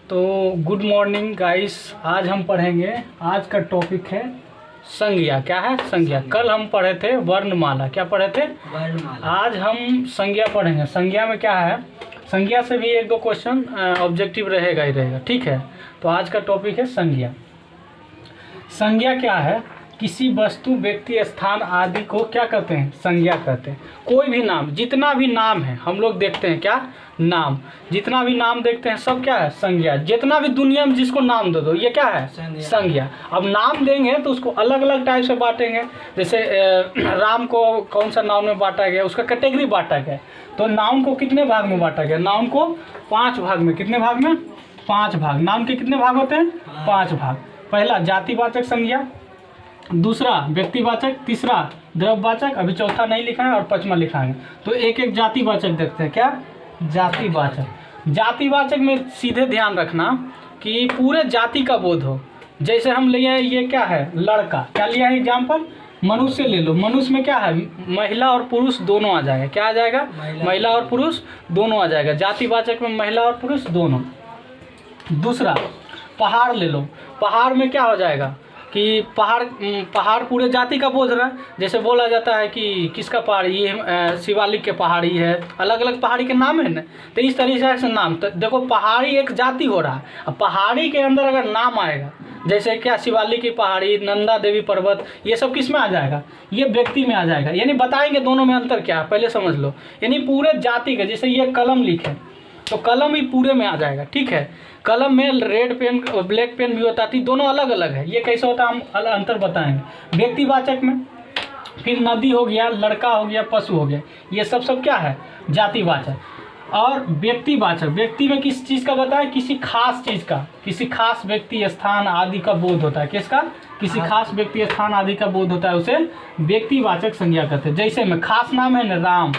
तो good morning guys. आज हम पढ़ेंगे, आज का टॉपिक है संज्ञा। क्या है? संज्ञा। कल हम पढ़े थे वर्णमाला। क्या पढ़े थे? वर्णमाला। आज हम संज्ञा पढ़ेंगे। संज्ञा में क्या है, संज्ञा से भी एक दो क्वेश्चन ऑब्जेक्टिव रहेगा ही रहेगा। ठीक है, तो आज का टॉपिक है संज्ञा। संज्ञा क्या है? किसी वस्तु, व्यक्ति, स्थान आदि को क्या कहते हैं? संज्ञा कहते हैं। कोई भी नाम, जितना भी नाम है हम लोग देखते हैं, क्या नाम, जितना भी नाम देखते हैं सब क्या है? संज्ञा। जितना भी दुनिया में जिसको नाम दे दो ये क्या है? संज्ञा। अब नाम देंगे तो उसको अलग अलग टाइप से बांटेंगे। जैसे राम को कौन सा नाम में बांटा गया, उसका कैटेगरी बांटा गया। तो नाम को कितने भाग में बांटा गया? नाम को 5 भाग में। कितने भाग में? 5 भाग। नाम के कितने भाग होते हैं? 5 भाग। पहला जातिवाचक संज्ञा, दूसरा व्यक्तिवाचक, तीसरा द्रव्यवाचक, अभी चौथा नहीं लिखा है और 5वां लिखा है। तो एक एक जातिवाचक देखते हैं। क्या? जातिवाचक। जातिवाचक में सीधे ध्यान रखना कि पूरे जाति का बोध हो। जैसे हम लिए हैं, ये क्या है? लड़का। क्या लिया है एग्जाम्पल? मनुष्य ले लो। मनुष्य में क्या है? महिला और पुरुष दोनों आ जाएगा। क्या आ जाएगा? महिला और पुरुष दोनों आ जाएगा। जातिवाचक में महिला और पुरुष दोनों। दूसरा पहाड़ ले लो। पहाड़ में क्या हो जाएगा कि पहाड़ पूरे जाति का बोझ रहा है। जैसे बोला जाता है कि किसका पहाड़, ये शिवालिक के पहाड़ी है, अलग अलग पहाड़ी के नाम है ना। तो इस तरीके से नाम, तो देखो पहाड़ी एक जाति हो रहा है। अब पहाड़ी के अंदर अगर नाम आएगा, जैसे क्या शिवालिक की पहाड़ी, नंदा देवी पर्वत, ये सब किस में आ जाएगा? ये व्यक्ति में आ जाएगा। यानी बताएंगे दोनों में अंतर क्या है, पहले समझ लो। यानी पूरे जाति का, जैसे ये कलम लिखे तो कलम ही पूरे में आ जाएगा। ठीक है, कलम में रेड पेन और ब्लैक पेन भी होता थी, दोनों अलग अलग है। ये कैसे होता है हम अंतर बताएंगे। व्यक्तिवाचक में फिर नदी हो गया, लड़का हो गया, पशु हो गया, ये सब क्या है? जातिवाचक। और व्यक्तिवाचक, व्यक्ति में किस चीज़ का बताएं? किसी खास चीज़ का, किसी खास व्यक्ति, स्थान आदि का बोध होता है। किसका? किसी खास व्यक्ति, स्थान आदि का बोध होता है, उसे व्यक्तिवाचक संज्ञा कहते हैं। जैसे में खास नाम है ना, राम,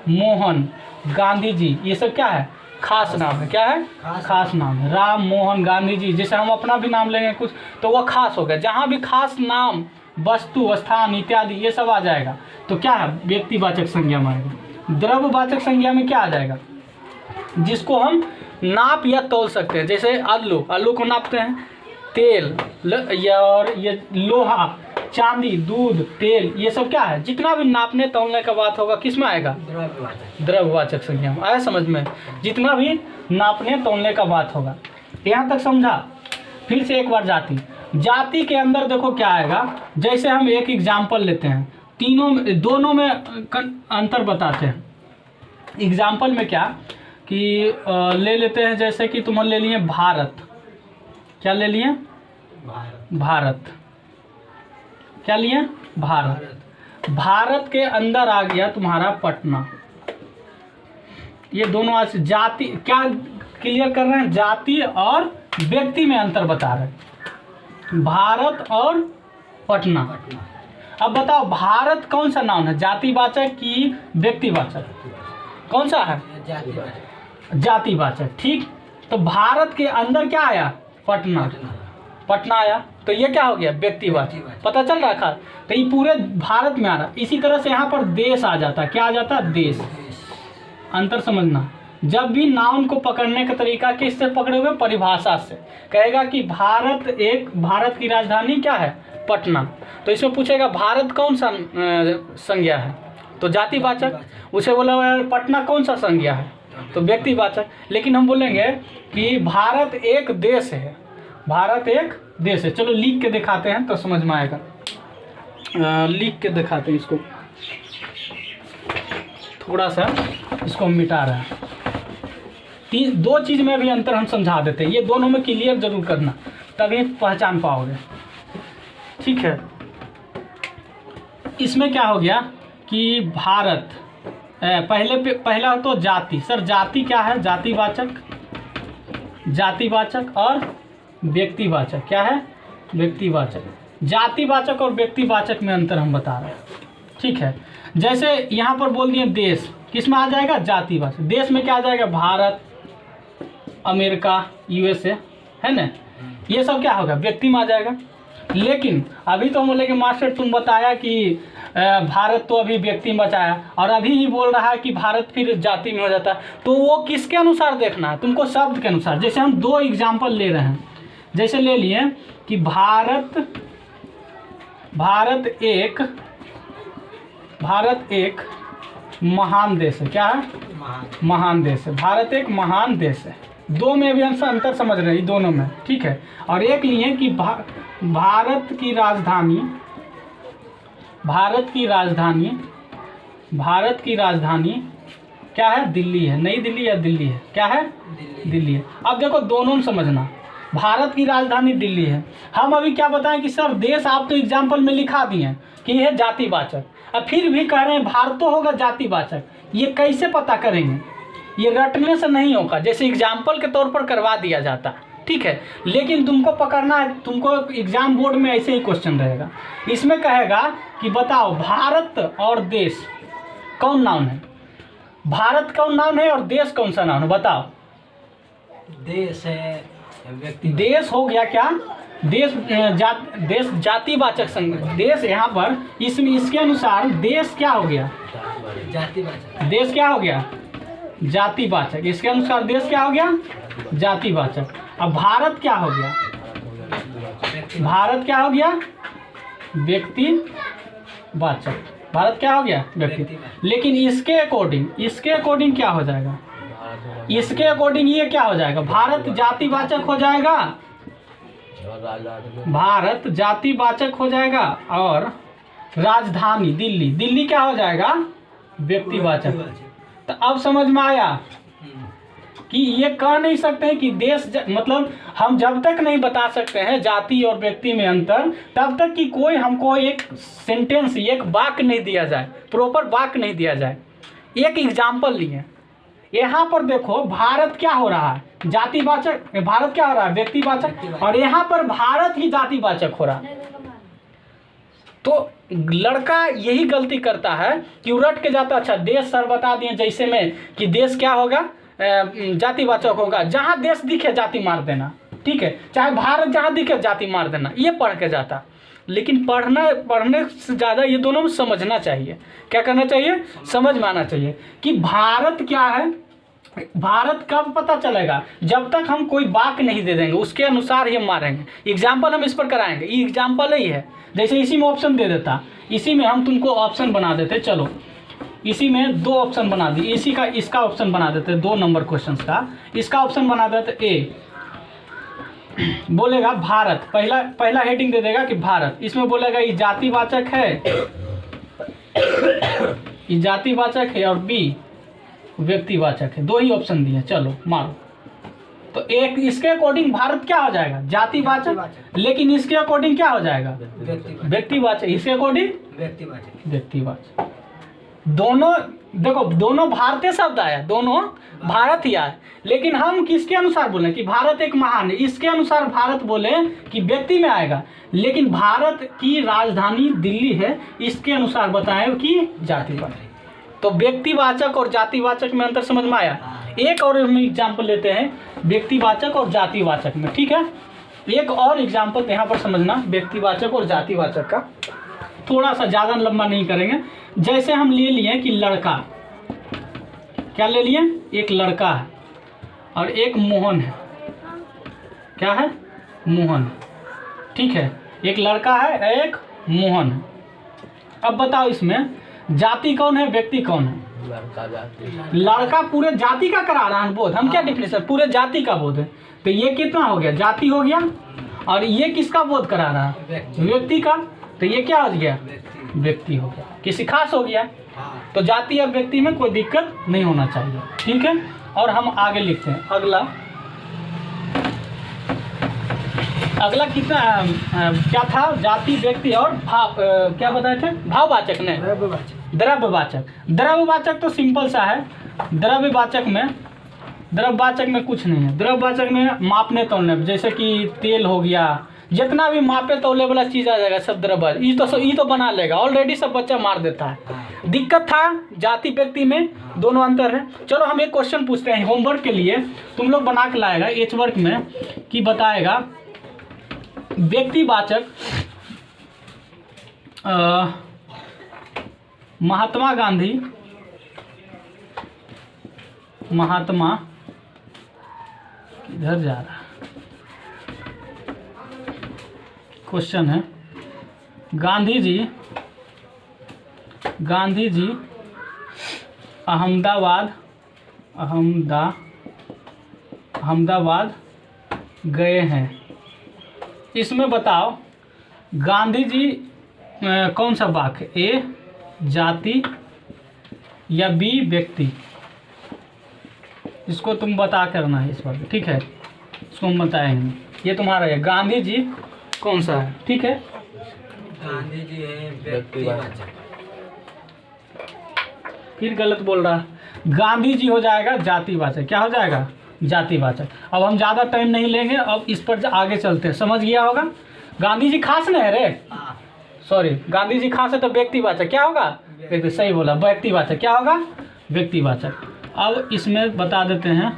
मोहन, गांधी जी, ये सब क्या है? खास नाम है। क्या है? खास नाम है। राम, मोहन, गांधी जी। जैसे हम अपना भी नाम लेंगे कुछ तो वह खास हो गया। जहाँ भी खास नाम, वस्तु, स्थान इत्यादि ये सब आ जाएगा तो क्या है? व्यक्तिवाचक संज्ञा में आएगा। द्रव्यवाचक संज्ञा में क्या आ जाएगा? जिसको हम नाप या तौल सकते हैं। जैसे आलू, आलू को नापते हैं। तेल और ये लोहा, चांदी, दूध, तेल, ये सब क्या है? जितना भी नापने तौलने का बात होगा किस में आएगा? द्रव्यवाचक संज्ञा में। आया समझ में? जितना भी नापने तौलने का बात होगा। यहाँ तक समझा? फिर से एक बार जाति। जाति के अंदर देखो क्या आएगा। जैसे हम एक एग्जाम्पल लेते हैं, दोनों में अंतर बताते हैं। एग्जाम्पल में क्या कि ले लेते हैं, जैसे कि तुम ले लिए भारत। क्या ले लिए? भारत। क्या लिए? भारत। भारत के अंदर आ गया तुम्हारा पटना। ये दोनों आज जाति, क्या क्लियर कर रहे हैं? जाति और व्यक्ति में अंतर बता रहे हैं, भारत और पटना। अब बताओ भारत कौन सा नाम है? जातिवाचक कि व्यक्तिवाचक? कौन सा है? जातिवाचक। ठीक, तो भारत के अंदर क्या आया? पटना। पटना आया तो ये क्या हो गया? व्यक्तिवाचक। पता चल रहा था? तो ये पूरे भारत में आ रहा। इसी तरह से यहाँ पर देश आ जाता है। क्या आ जाता है? देश। अंतर समझना। जब भी नाउन को पकड़ने का तरीका किससे पकड़ोगे? परिभाषा से। कहेगा कि भारत की राजधानी क्या है? पटना। तो इसमें पूछेगा भारत कौन सा संज्ञा है? तो जातिवाचक। उसे बोला पटना कौन सा संज्ञा है? तो व्यक्तिवाचक। लेकिन हम बोलेंगे कि भारत एक देश है। भारत एक देश है। चलो लिख के दिखाते हैं तो समझ में आएगा। लिख के दिखाते हैं इसको, थोड़ा सा इसको मिटा रहा है। 2 चीज़ में भी अंतर हम समझा देते हैं। ये दोनों में क्लियर जरूर करना, तभी पहचान पाओगे। ठीक है, इसमें क्या हो गया कि भारत पहला तो जाति। सर जाति क्या है? जातिवाचक, जातिवाचक और व्यक्तिवाचक। क्या है? व्यक्तिवाचक। जातिवाचक और व्यक्तिवाचक में अंतर हम बता रहे हैं। ठीक है, जैसे यहाँ पर बोल दिए देश, किस में आ जाएगा? जातिवाचक। देश में क्या आ जाएगा? भारत, अमेरिका, यूएसए, है ना। ये सब क्या होगा? व्यक्ति में आ जाएगा। लेकिन अभी तो हम बोले कि मास्टर तुम बताया कि भारत तो अभी व्यक्ति में बचा है, और अभी ही बोल रहा है कि भारत फिर जाति में हो जाता है। तो वो किसके अनुसार देखना है तुमको? शब्द के अनुसार। जैसे हम दो एग्जाम्पल ले रहे हैं, जैसे ले लिए कि भारत एक महान देश है। क्या है? महान देश है। भारत एक महान देश है। दो में भी हम अंतर समझ रहे हैं दोनों में, ठीक है। और एक लिए कि भारत की राजधानी क्या है? दिल्ली है। नई दिल्ली या दिल्ली है? क्या है? दिल्ली है। अब देखो दोनों में समझना, भारत की राजधानी दिल्ली है। हम अभी क्या बताएं कि सर देश आप तो एग्जाम्पल में लिखा दिए कि यह जातिवाचक, अब फिर भी कह रहे हैं भारत तो होगा जातिवाचक। ये कैसे पता करेंगे? ये रटने से नहीं होगा, जैसे एग्जाम्पल के तौर पर करवा दिया जाता, ठीक है। लेकिन तुमको पकड़ना है, तुमको एग्जाम बोर्ड में ऐसे ही क्वेश्चन रहेगा। इसमें कहेगा कि बताओ भारत और देश कौन नाउन है? भारत कौन नाउन है और देश कौन सा नाउन है? बताओ। देश है व्यक्ति, देश हो गया क्या? देश देश जातिवाचक संघ। देश यहाँ पर इसमें इसके अनुसार देश क्या हो गया? जातिवाचक। देश क्या हो गया? जातिवाचक। इसके अनुसार देश क्या हो गया? जातिवाचक। अब भारत क्या हो गया? भारत क्या हो गया? व्यक्तिवाचक। भारत क्या हो गया? व्यक्ति। लेकिन इसके अकॉर्डिंग क्या हो जाएगा? इसके अकॉर्डिंग ये क्या हो जाएगा? भारत जातिवाचक हो जाएगा, भारत जातिवाचक हो जाएगा, और राजधानी दिल्ली क्या हो जाएगा? व्यक्तिवाचक। तो अब समझ में आया कि ये कह नहीं सकते हैं कि देश मतलब हम जब तक नहीं बता सकते हैं जाति और व्यक्ति में अंतर, तब तक कि कोई हमको एक सेंटेंस, एक वाक्य नहीं दिया जाए, प्रॉपर वाक्य नहीं दिया जाए। एक एग्जाम्पल लिए, यहाँ पर देखो भारत क्या हो रहा है? जातिवाचक। भारत क्या हो रहा है? व्यक्तिवाचक। और यहाँ पर भारत ही जातिवाचक हो रहा है। तो लड़का यही गलती करता है कि उलट के जाता, अच्छा देश सर बता दिए जैसे में कि देश क्या होगा? जातिवाचक होगा। जहाँ देश दिखे जाति मार देना, ठीक है। चाहे भारत जहाँ दिखे जाति मार देना, ये पढ़ के जाता। लेकिन पढ़ने से ज़्यादा ये दोनों में समझना चाहिए। क्या करना चाहिए? समझ में आना चाहिए कि भारत क्या है। भारत कब पता चलेगा? जब तक हम कोई वाक्य नहीं दे देंगे, उसके अनुसार ही हम मारेंगे। एग्जाम्पल हम इस पर कराएंगे, ये एग्जाम्पल ही है। जैसे इसी में ऑप्शन दे देता, इसी में हम तुमको ऑप्शन बना देते, चलो इसी में दो ऑप्शन बना दिए, इसी का इसका ऑप्शन बना देते, 2 नंबर क्वेश्चन का इसका ऑप्शन बना देते। ए बोलेगा भारत, पहला हेडिंग दे देगा कि भारत, इसमें बोलेगा ये जातिवाचक है, ये जातिवाचक है, और बी व्यक्तिवाचक है। 2 ही ऑप्शन दिए, चलो मारो। तो एक इसके अकॉर्डिंग भारत क्या हो जाएगा? जातिवाचक। लेकिन इसके अकॉर्डिंग क्या हो जाएगा? व्यक्तिवाचक। इसके अकॉर्डिंग व्यक्तिवाचक। दोनों देखो, दोनों भारतीय शब्द आया, दोनों भारत ही आया। लेकिन हम किसके अनुसार बोले कि भारत एक महान है? इसके अनुसार भारत बोले कि व्यक्ति में आएगा। लेकिन भारत की राजधानी दिल्ली है, इसके अनुसार बताएं कि जातिवाचक। तो व्यक्तिवाचक और जातिवाचक में अंतर समझ में आया। एक और हम एग्जाम्पल लेते हैं व्यक्तिवाचक और जातिवाचक में, ठीक है। एक और एग्जाम्पल यहाँ पर समझना व्यक्तिवाचक और जातिवाचक का, थोड़ा सा ज़्यादा लंबा नहीं करेंगे। जैसे हम ले लिए कि लड़का, क्या ले लिए? एक लड़का है और एक मोहन है। क्या है? मोहन, ठीक है। एक लड़का है, एक मोहन है। अब बताओ इसमें जाति कौन है, व्यक्ति कौन है? लड़का पूरे जाति का करा रहा है बोध। हम क्या डिफिनेशन? पूरे जाति का बोध है। तो ये कितना हो गया? जाति हो गया। और ये किसका बोध करा रहा है? व्यक्ति का। तो ये क्या हो गया? व्यक्ति हो गया। किसी खास हो गया। तो जाति और व्यक्ति में कोई दिक्कत नहीं होना चाहिए, ठीक है। और हम आगे लिखते हैं अगला कितना क्या था? जाति, व्यक्ति और भाव, क्या बताए थे? भाववाचक ने द्रव्यवाचक। द्रव्यवाचक तो सिंपल सा है। द्रव्यवाचक में कुछ नहीं है। द्रव्यवाचक में मापने तोलने, जैसे कि तेल हो गया, जितना भी मापे तौले वाला चीज आ जाएगा सब द्रव्य। ये तो बना लेगा, ऑलरेडी सब बच्चा मार देता है। दिक्कत था जाति व्यक्ति में, दोनों अंतर है। चलो हम एक क्वेश्चन पूछते हैं होमवर्क के लिए, तुम लोग बना के लाएगा एच वर्क में, कि बताएगा व्यक्तिवाचक महात्मा गांधी, महात्मा किधर जा रहा है, क्वेश्चन है गांधी जी अहमदाबाद गए हैं। इसमें बताओ गांधी जी कौन सा वाक्य, ए जाति या बी व्यक्ति? इसको तुम बता करना है इस बार, ठीक है? इसको हम बताएंगे। ये तुम्हारा है, गांधी जी कौन सा है, ठीक है? गांधी जी है व्यक्तिवाचक। फिर गलत बोल रहा है। गांधी जी हो जाएगा जातिवाचक। क्या हो जाएगा? जातिवाचक। अब हम ज़्यादा टाइम नहीं लेंगे, अब इस पर आगे चलते हैं। समझ गया होगा? गांधी जी खास नहीं है रे, सॉरी, गांधी जी खास है तो व्यक्तिवाचक क्या होगा? व्यक्ति, सही बोला, व्यक्तिवाचक क्या होगा? व्यक्तिवाचक। अब इसमें बता देते हैं,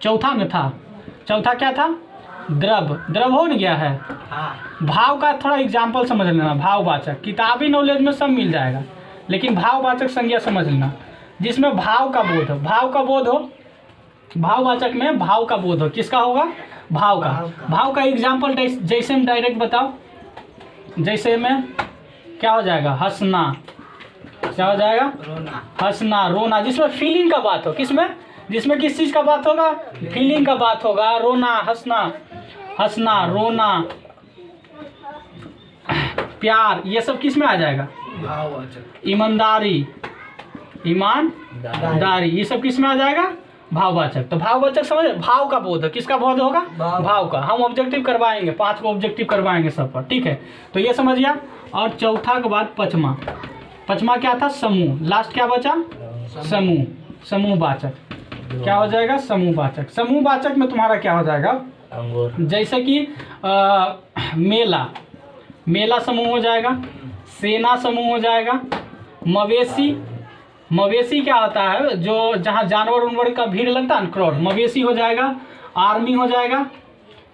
चौथा में था, चौथा क्या था? द्रव हो न गया है। भाव का थोड़ा एग्जाम्पल समझ लेना। भाववाचक किताबी नॉलेज में सब मिल जाएगा, लेकिन भाववाचक संज्ञा समझ लेना, जिसमें भाव का बोध हो। भाववाचक में भाव का बोध हो। किसका होगा? भाव का। भाव का एग्जाम्पल जैसे में डायरेक्ट बताओ। जैसे में क्या हो जाएगा? हंसना। क्या हो जाएगा? रोना। हंसना, रोना, जिसमें फीलिंग का बात हो। किसमें? जिसमें किस चीज़ का बात होगा? फीलिंग का बात होगा। रोना, हंसना, रोना, प्यार, ये सब किस में आ जाएगा? भाववाचक। ईमानदारी, ये सब किस में आ जाएगा? भाववाचक। तो भाववाचक समझ, भाव का बोध है। किसका बोध होगा? भाव का। हम ऑब्जेक्टिव करवाएंगे, 5 को ऑब्जेक्टिव करवाएंगे सब पर, ठीक है? तो ये समझ गया। और चौथा के बाद पचमा क्या था? समूह। लास्ट क्या बचा? समूहवाचक। क्या हो जाएगा? समूहवाचक। समूहवाचक में तुम्हारा क्या हो जाएगा? जैसे कि मेला समूह हो जाएगा, सेना समूह हो जाएगा, मवेशी क्या होता है? जो जहाँ जानवर उनवर का भीड़ लगता है ना, क्राउड, मवेशी हो जाएगा। आर्मी हो जाएगा,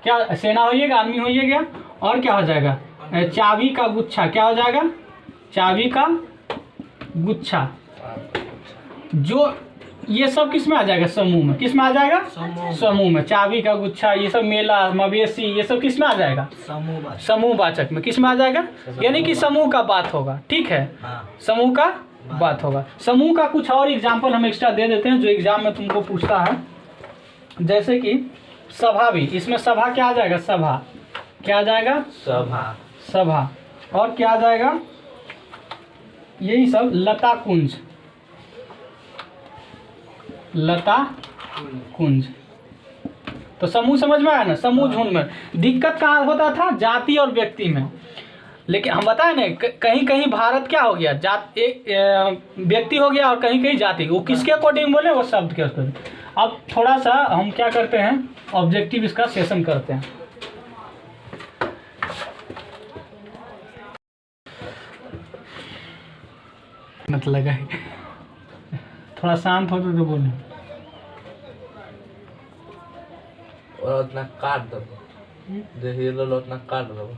क्या? सेना होइएगा, आर्मी होइएगा। और क्या हो जाएगा? चाबी का गुच्छा। क्या हो जाएगा? चाबी का गुच्छा। जो ये सब किस में आ जाएगा? समूह में। किस में आ जाएगा? समूह में। चाबी का गुच्छा, ये सब, मेला, मवेशी, ये सब किस में आ जाएगा? समूहवाचक में। किस में आ जाएगा? यानी कि समूह का बात होगा, ठीक है? समूह का बात होगा। समूह का कुछ और एग्जाम्पल हम एक्स्ट्रा दे देते हैं जो एग्जाम में तुमको पूछता है। जैसे कि सभा भी, इसमें सभा क्या आ जाएगा? सभा। क्या आ जाएगा? सभा। और क्या आ जाएगा? यही सब, लता कुंज। तो समूह समझ में आया ना? समूह झुंड में। दिक्कत कहाँ होता था? जाति और व्यक्ति में। लेकिन हम बताए ना, कहीं कहीं भारत क्या हो गया? एक व्यक्ति हो गया और कहीं कहीं जाति। वो किसके अकॉर्डिंग बोले? वो शब्द के अकॉर्डिंग। अब थोड़ा सा हम क्या करते हैं, ऑब्जेक्टिव इसका सेशन करते हैं। मत लगा, थोड़ा शांत हो तो बोले। और उतना काट दो, देखिए लो उतना काट दो।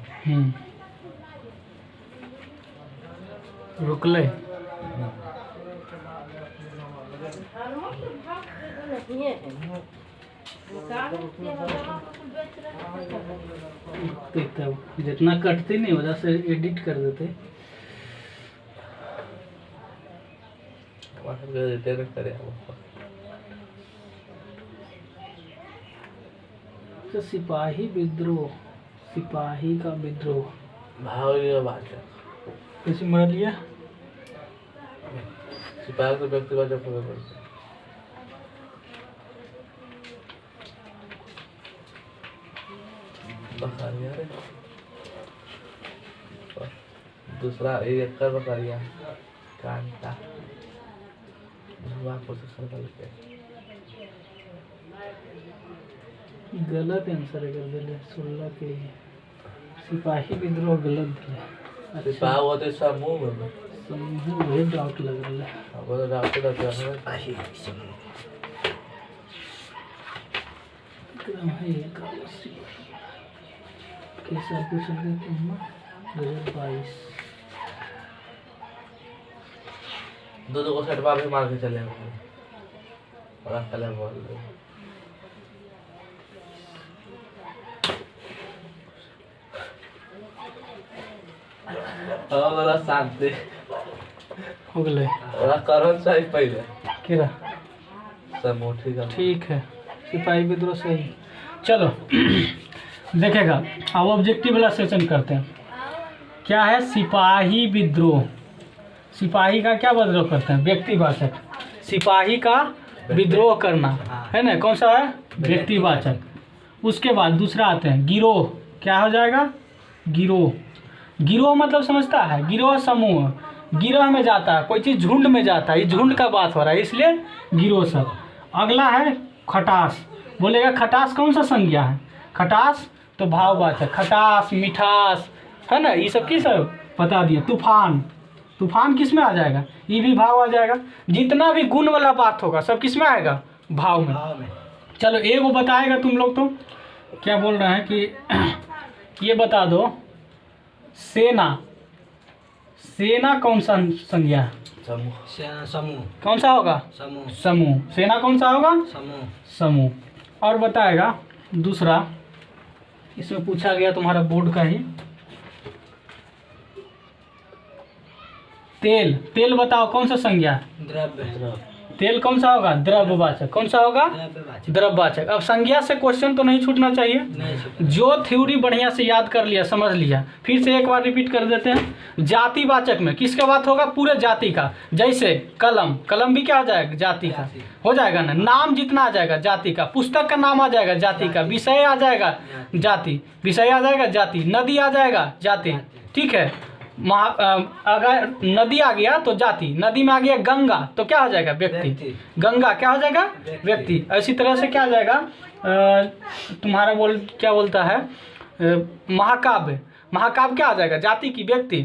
रुक ले। जितना कटते नहीं वजह से एडिट कर देते। तो सिपाही का विद्रोह भाववाचक। कैसे मर लिया? सिपाही को व्यक्तिवाचक होगा। बखारिया रे, दूसरा एक कर बखारिया कांटा गलत आंसर कर दिले। 16 के सिपाही विद्रोह गलत दिले। सिपाही होते समूह में। समूह वही डाउट लग रहा है। वो तो डाउट लग रहा है। कैसा पूछ रहे थे हम? 2022 दो को सेट भी मार के चले और कलर बॉल वाला शांति हो गए करण सही पहले केरा समूह ठीक है। सिपाही विद्रोह सही। चलो देखेगा अब ऑब्जेक्टिव वाला सेशन करते हैं। क्या है सिपाही विद्रोह। सिपाही का क्या विद्रोह करते हैं? व्यक्तिवाचक। सिपाही का विद्रोह करना है ना, कौन सा है? व्यक्तिवाचक। उसके बाद दूसरा आते हैं गिरोह। क्या हो जाएगा? गिरोह। गिरोह मतलब समझता है? गिरोह समूह, गिरोह में जाता है, कोई चीज़ झुंड में जाता है, ये झुंड का बात हो रहा है इसलिए गिरोह सब। अगला है खटास। बोलेगा खटास कौन सा संज्ञा है? खटास तो भाववाचक, खटास मिठास है ना, ये सब किस बता दिए। तूफान, तूफान किस में आ जाएगा? ये भी भाव आ जाएगा। जितना भी गुण वाला बात होगा सब किस में आएगा? भाव में। चलो एक वो बताएगा तुम लोग तो क्या बोल रहे हैं कि ये बता दो सेना। सेना कौन सा संज्ञा है? समूह। कौन सा होगा? समूह। समूह। सेना कौन सा होगा? समूह। समूह। और बताएगा दूसरा, इसमें पूछा गया तुम्हारा बोर्ड का ही, तेल। तेल बताओ कौन सा संज्ञा है? द्रव्य। तेल कौन सा होगा? द्रव्यवाचक। कौन सा होगा? द्रव्यवाचक। द्रव्यवाचक। अब संज्ञा से क्वेश्चन तो नहीं छूटना चाहिए। नहीं। जो थ्योरी बढ़िया से याद कर लिया, समझ लिया, फिर से एक बार रिपीट कर देते हैं। जातिवाचक में किसका बात होगा? पूरे जाति का। जैसे कलम, कलम भी क्या आ जाएगा? जाति का हो जाएगा ना। नाम जितना आ जाएगा जाति का। पुस्तक का नाम आ जाएगा जाति का। विषय आ जाएगा जाति, विषय आ जाएगा जाति। नदी आ जाएगा जाति, ठीक है। अगर नदी आ गया तो जाति, नदी में आ गया गंगा तो क्या हो जाएगा? व्यक्ति। गंगा क्या हो जाएगा? व्यक्ति। इसी तरह से क्या आ जाएगा तुम्हारा क्या बोलता है महाकाव्य। महाकाव्य क्या आ जाएगा? जाति की? व्यक्ति।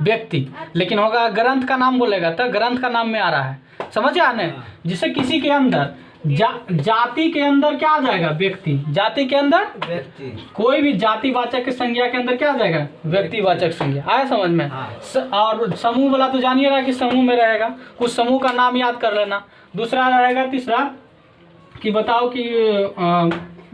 व्यक्ति। लेकिन होगा ग्रंथ का नाम बोलेगा तो ग्रंथ का नाम में आ रहा है, समझ आने। जिससे किसी के अंदर जाति के अंदर क्या आ जाएगा? व्यक्ति। जाति के अंदर व्यक्ति। कोई भी जातिवाचक के संज्ञा के अंदर क्या आ जाएगा? व्यक्तिवाचक संज्ञा। आया समझ में? और समूह वाला तो जानिए रहा कि समूह में रहेगा, कुछ समूह का नाम याद कर लेना। दूसरा रहेगा तीसरा कि बताओ कि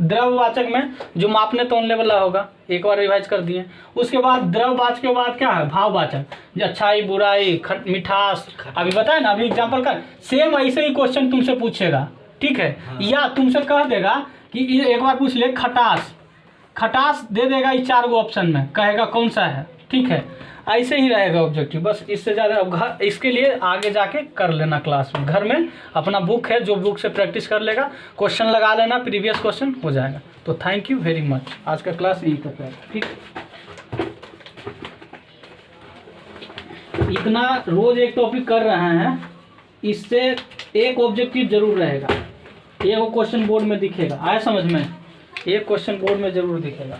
द्रव्यवाचक में जो मापने तोलने वाला होगा, एक बार रिवाइज कर दिए। उसके बाद द्रव्यवाचक के बाद क्या है? भाववाचक। अच्छाई बुराई मिठास, अभी बताए ना, अभी एग्जाम्पल का सेम ऐसे ही क्वेश्चन तुमसे पूछेगा, ठीक है। या तुमसे कह देगा कि एक बार पूछ ले खटास, खटास दे देगा ये 4 गो ऑप्शन में, कहेगा कौन सा है, ठीक है। ऐसे ही रहेगा ऑब्जेक्टिव, बस इससे ज़्यादा। अब घर इसके लिए आगे जाके कर लेना क्लास में, घर में अपना बुक है, जो बुक से प्रैक्टिस कर लेगा, क्वेश्चन लगा लेना, प्रीवियस क्वेश्चन हो जाएगा। तो थैंक यू वेरी मच, आज का क्लास यहीं तक है, ठीक। इतना रोज एक टॉपिक कर रहे हैं, इससे एक ऑब्जेक्टिव जरूर रहेगा, एक क्वेश्चन बोर्ड में दिखेगा। आया समझ में? एक क्वेश्चन बोर्ड में जरूर दिखेगा।